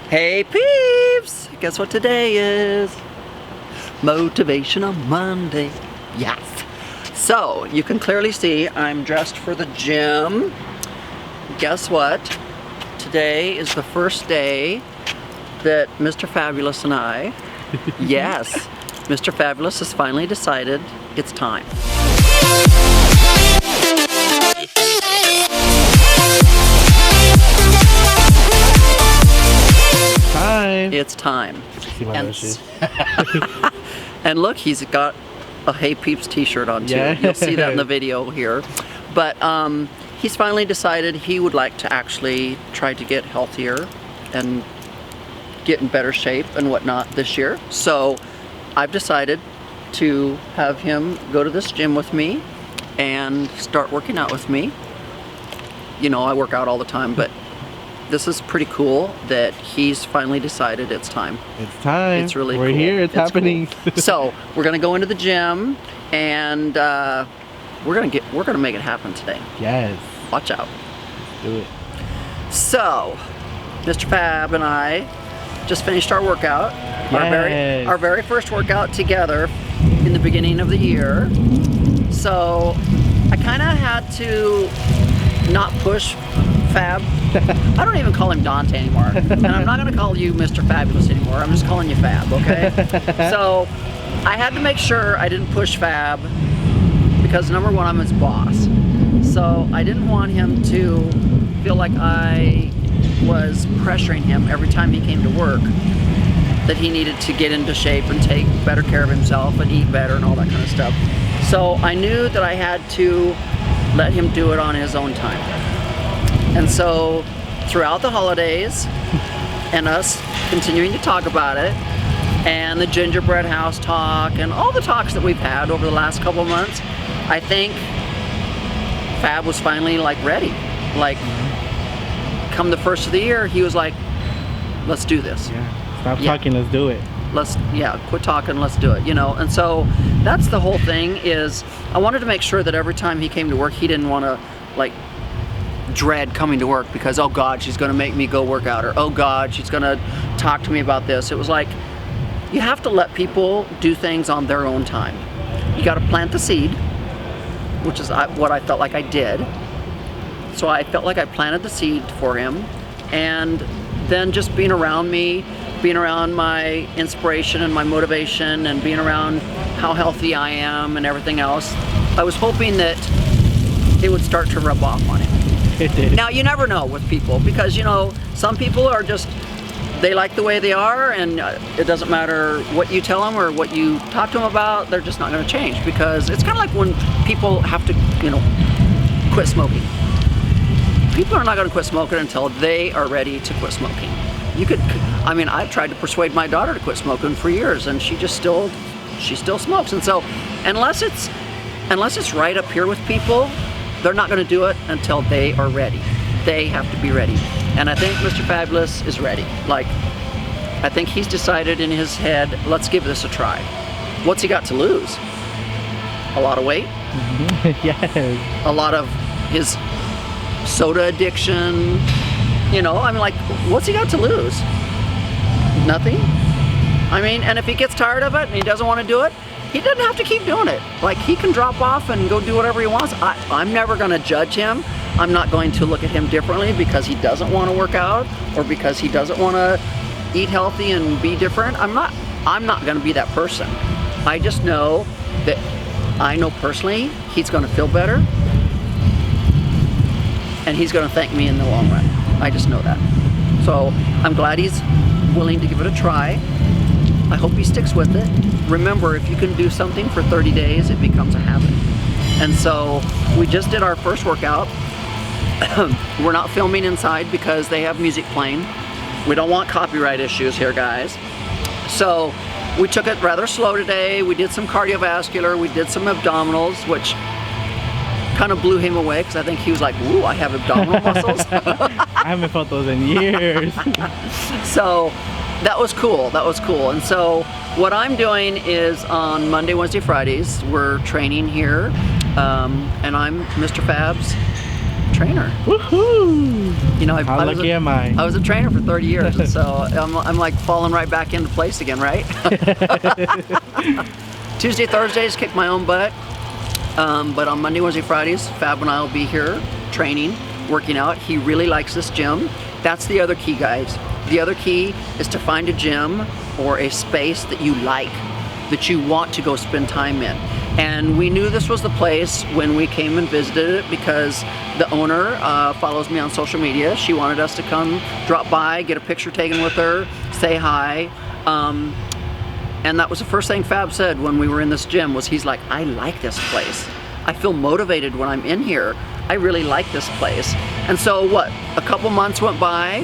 Hey peeps! Guess what today is? Motivational Monday. Yes. So, you can clearly see I'm dressed for the gym. Guess what? Today is the first day that Mr. Fabulous and I, yes, Mr. Fabulous has finally decided it's time. It's time. And look, he's got a Hey Peeps t-shirt on too. Yeah. You'll see that in the video here. But he's finally decided he would like to actually try to get healthier and get in better shape and whatnot this year. So I've decided to have him go to this gym with me and start working out with me. You know, I work out all the time, but this is pretty cool that he's finally decided it's time. It's time. It's really We're cool. here. It's happening. Cool. So we're gonna go into the gym and we're gonna make it happen today. Yes. Watch out. Let's do it. So, Mr. Fab and I just finished our workout. Yes. Our very first workout together in the beginning of the year. So I kind of had to not push Fab. I don't even call him Dante anymore. And I'm not going to call you Mr. Fabulous anymore. I'm just calling you Fab, okay? So I had to make sure I didn't push Fab because number one, I'm his boss. So I didn't want him to feel like I was pressuring him every time he came to work, that he needed to get into shape and take better care of himself and eat better and all that kind of stuff. So I knew that I had to let him do it on his own time. And so throughout the holidays and us continuing to talk about it and the gingerbread house talk and all the talks that we've had over the last couple of months, I think Fab was finally like ready. Like come the first of the year, he was like, let's do this. Yeah. Stop talking, let's do it. Quit talking, let's do it, you know. And so that's the whole thing is I wanted to make sure that every time he came to work, he didn't want to like dread coming to work because, oh God, she's going to make me go work out, or oh God, she's going to talk to me about this. It was like, you have to let people do things on their own time. You got to plant the seed, which is what I felt like I did. So I felt like I planted the seed for him, and then just being around me, being around my inspiration and my motivation and being around how healthy I am and everything else, I was hoping that it would start to rub off on him. It did. Now you never know with people because, you know, some people are just, they like the way they are, and it doesn't matter what you tell them or what you talk to them about, they're just not going to change, because it's kind of like when people have to, you know, quit smoking. People are not going to quit smoking until they are ready to quit smoking. I mean, I've tried to persuade my daughter to quit smoking for years, and she still smokes. And so unless it's right up here with people, they're not going to do it until they are ready. They have to be ready. And I think Mr. Fabulous is ready. Like, I think he's decided in his head, let's give this a try. What's he got to lose? A lot of weight? Yes. A lot of his soda addiction. You know, I mean, like, what's he got to lose? Nothing? I mean, and if he gets tired of it and he doesn't want to do it, he doesn't have to keep doing it. Like, he can drop off and go do whatever he wants. I'm never going to judge him. I'm not going to look at him differently because he doesn't want to work out or because he doesn't want to eat healthy and be different. I'm not going to be that person. I just know that I know personally he's going to feel better and he's going to thank me in the long run. I just know that. So I'm glad he's willing to give it a try. I hope he sticks with it. Remember, if you can do something for 30 days, it becomes a habit. And so we just did our first workout. We're not filming inside because they have music playing. We don't want copyright issues here, guys. So we took it rather slow today. We did some cardiovascular, we did some abdominals, which kind of blew him away because I think he was like, ooh, I have abdominal muscles. I haven't felt those in years. So that was cool. And so what I'm doing is on Monday, Wednesday, Fridays, we're training here, and I'm Mr. Fab's trainer. Woohoo! You know, How lucky am I? I was a trainer for 30 years, and so I'm like falling right back into place again, right? Tuesday, Thursdays, kick my own butt. But on Monday, Wednesday, Fridays, Fab and I will be here training, working out. He really likes this gym. That's the other key, guys. The other key is to find a gym or a space that you like, that you want to go spend time in. And we knew this was the place when we came and visited it because the owner follows me on social media. She wanted us to come, drop by, get a picture taken with her, say hi. And that was the first thing Fab said when we were in this gym was he's like, I like this place. I feel motivated when I'm in here. I really like this place. And so what, a couple months went by.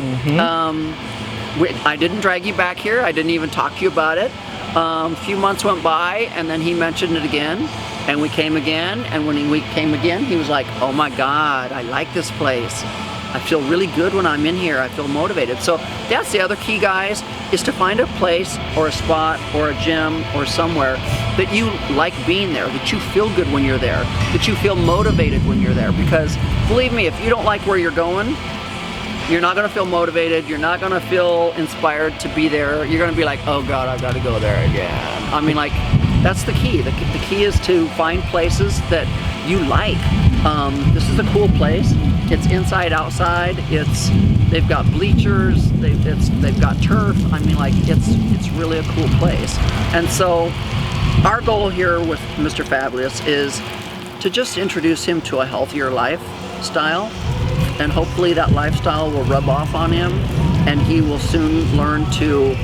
I didn't drag you back here. I didn't even talk to you about it. A few months went by and then he mentioned it again and we came again, and when we came again he was like, oh my God, I like this place. I feel really good when I'm in here. I feel motivated. So that's the other key, guys, is to find a place or a spot or a gym or somewhere that you like being there, that you feel good when you're there, that you feel motivated when you're there. Because believe me, if you don't like where you're going, you're not gonna feel motivated, you're not gonna feel inspired to be there. You're gonna be like, oh God, I've gotta go there again. I mean, like, that's the key. The key is to find places that you like. This is a cool place. It's inside, outside. They've got bleachers. They've got turf. I mean, like, it's really a cool place. And so, our goal here with Mr. Fabulous is to just introduce him to a healthier lifestyle, and hopefully that lifestyle will rub off on him, and he will soon learn to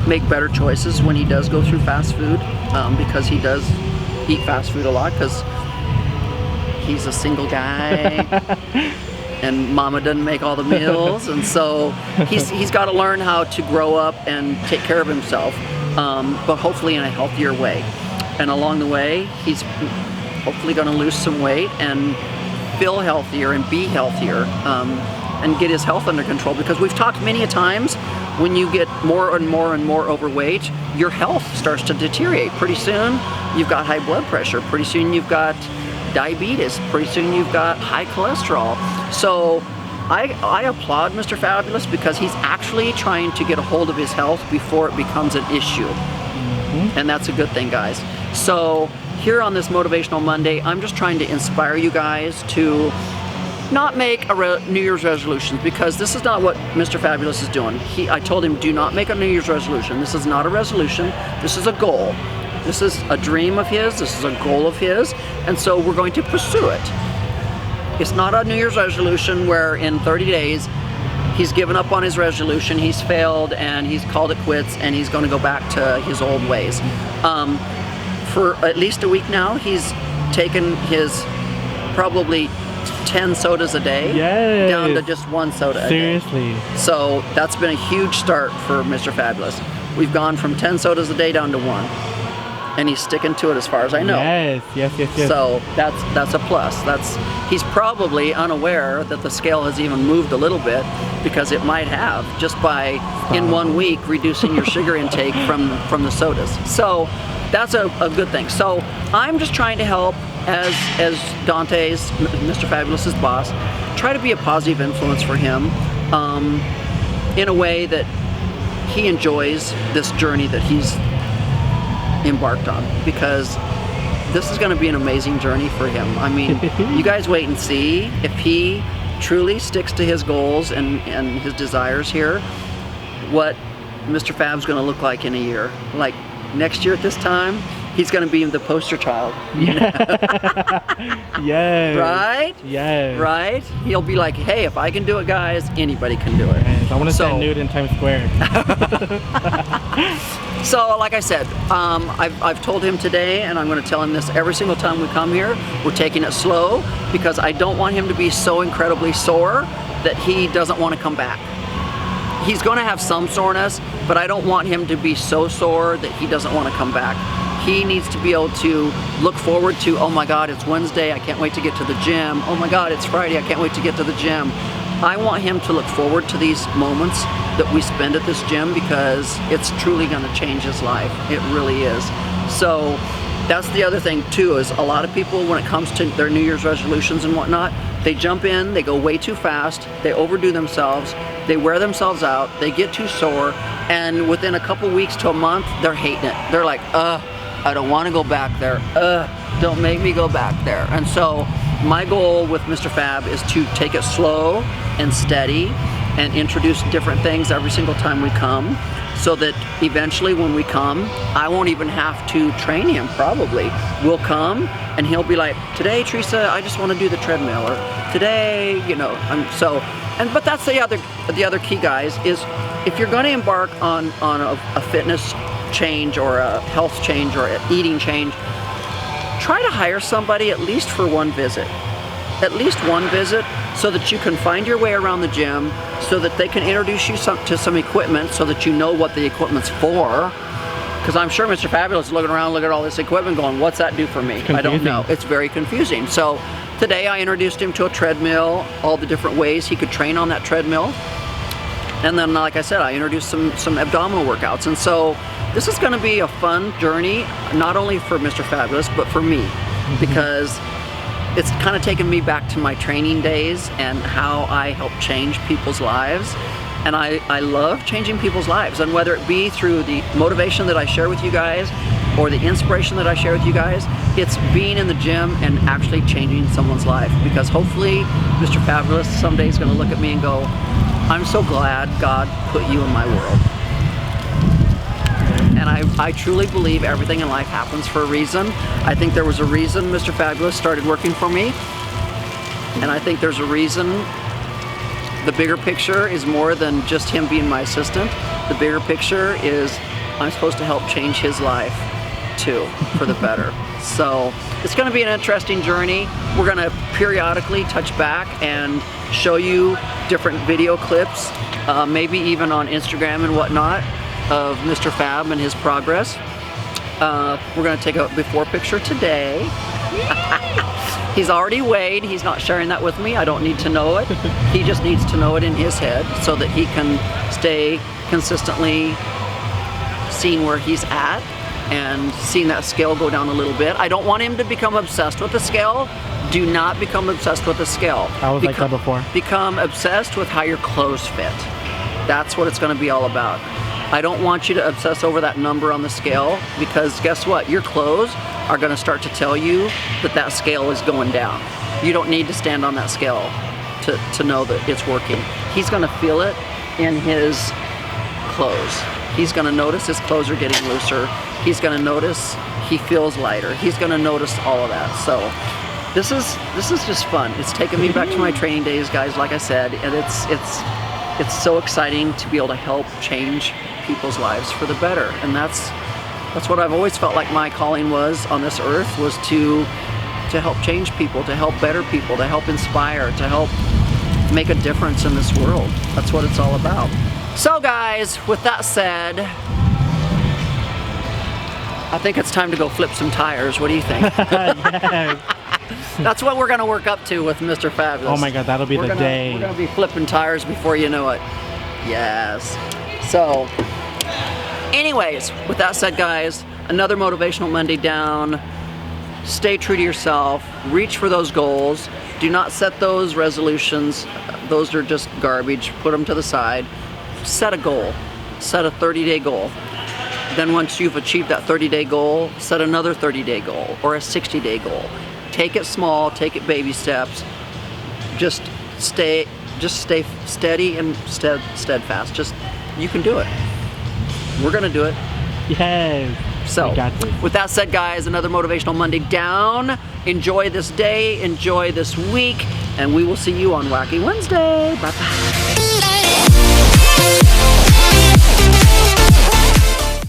make better choices when he does go through fast food, because he does eat fast food a lot because he's a single guy and mama doesn't make all the meals, and so he's got to learn how to grow up and take care of himself, but hopefully in a healthier way. And along the way, he's hopefully going to lose some weight and feel healthier and be healthier, and get his health under control, because we've talked many a times, when you get more and more and more overweight, your health starts to deteriorate. Pretty soon you've got high blood pressure, pretty soon you've got diabetes, pretty soon you've got high cholesterol. So I applaud Mr. Fabulous because he's actually trying to get a hold of his health before it becomes an issue. And that's a good thing, guys. So here on this Motivational Monday, I'm just trying to inspire you guys to not make a New Year's resolution, because this is not what Mr. Fabulous is doing. I told him, do not make a New Year's resolution. This is not a resolution, this is a goal. This is a dream of his, this is a goal of his, and so we're going to pursue it. It's not a New Year's resolution where in 30 days he's given up on his resolution, he's failed, and he's called it quits, and he's going to go back to his old ways. For at least a week now, he's taken his probably 10 sodas a day down to just 1 soda a day. Seriously. So that's been a huge start for Mr. Fabulous. We've gone from 10 sodas a day down to 1. And he's sticking to it as far as I know. Yes. So that's a plus. He's probably unaware that the scale has even moved a little bit, because it might have, just by in 1 week reducing your sugar intake from the sodas. So that's a good thing. So I'm just trying to help as Dante's, Mr. Fabulous's boss, try to be a positive influence for him, in a way that he enjoys this journey that he's embarked on, because this is going to be an amazing journey for him. I mean, you guys wait and see if he truly sticks to his goals and his desires here, what Mr. Fab's going to look like in a year. Like next year at this time, he's going to be the poster child. Yes. Right? Yes. Right? He'll be like, hey, if I can do it, guys, anybody can do it. Yes. I want to stand nude in Times Square. So, like I said, I've told him today, and I'm going to tell him this every single time we come here, we're taking it slow, because I don't want him to be so incredibly sore that he doesn't want to come back. He's going to have some soreness, but I don't want him to be so sore that he doesn't want to come back. He needs to be able to look forward to, oh my God, it's Wednesday, I can't wait to get to the gym. Oh my God, it's Friday, I can't wait to get to the gym. I want him to look forward to these moments that we spend at this gym, because it's truly going to change his life. It really is. So that's the other thing too, is a lot of people, when it comes to their New Year's resolutions and whatnot, They jump in, they go way too fast, they overdo themselves, they wear themselves out, they get too sore, and within a couple weeks to a month, they're hating it. They're like, I don't want to go back there. Don't make me go back there. And so my goal with Mr. Fab is to take it slow and steady and introduce different things every single time we come, so that eventually when we come, I won't even have to train him probably. We'll come and he'll be like, today, Theresa, I just want to do the treadmill, or today, you know, but that's the other key, guys, is if you're going to embark on a fitness change or a health change or an eating change, try to hire somebody at least for one visit. At least one visit, so that you can find your way around the gym, so that they can introduce you to some equipment, so that you know what the equipment's for. Because I'm sure Mr. Fabulous is looking around, looking at all this equipment going, what's that do for me? I don't know. It's very confusing. So today I introduced him to a treadmill, all the different ways he could train on that treadmill. And then, like I said, I introduced some abdominal workouts. And so this is going to be a fun journey, not only for Mr. Fabulous, but for me. Because it's kind of taken me back to my training days and how I help change people's lives. And I love changing people's lives. And whether it be through the motivation that I share with you guys or the inspiration that I share with you guys, it's being in the gym and actually changing someone's life. Because hopefully Mr. Fabulous someday is going to look at me and go, I'm so glad God put you in my world. And I truly believe everything in life happens for a reason. I think there was a reason Mr. Fabulous started working for me. And I think there's a reason. The bigger picture is more than just him being my assistant. The bigger picture is I'm supposed to help change his life too, for the better. So it's going to be an interesting journey. We're going to periodically touch back and show you different video clips, maybe even on Instagram and whatnot, of Mr. Fab and his progress. We're going to take a before picture today. He's already weighed. He's not sharing that with me. I don't need to know it. He just needs to know it in his head so that he can stay consistently seeing where he's at and seeing that scale go down a little bit. I don't want him to become obsessed with the scale. Do not become obsessed with the scale. I was like that before. Become obsessed with how your clothes fit. That's what it's going to be all about. I don't want you to obsess over that number on the scale, because guess what? Your clothes are going to start to tell you that that scale is going down. You don't need to stand on that scale to know that it's working. He's going to feel it in his clothes. He's going to notice his clothes are getting looser. He's going to notice he feels lighter. He's going to notice all of that. So this is just fun. It's taken me back to my training days, guys, like I said, and it's so exciting to be able to help change people's lives for the better. And that's what I've always felt like my calling was on this earth, was to help change people, to help better people, to help inspire, to help make a difference in this world. That's what it's all about. So guys, with that said, I think it's time to go flip some tires. What do you think? Yes. That's what we're going to work up to with Mr. Fabulous. Oh my God, that'll be the day. We're going to be flipping tires before you know it. Yes. So, anyways, with that said, guys, another Motivational Monday down. Stay true to yourself. Reach for those goals. Do not set those resolutions. Those are just garbage. Put them to the side. Set a goal. Set a 30-day goal. Then once you've achieved that 30-day goal, set another 30-day goal or a 60-day goal. Take it small, take it baby steps. Just stay steady and steadfast. Just, you can do it. We're gonna do it. Yes. So, we got this. with that said, guys, another Motivational Monday down. Enjoy this day, enjoy this week, and we will see you on Wacky Wednesday. Bye-bye.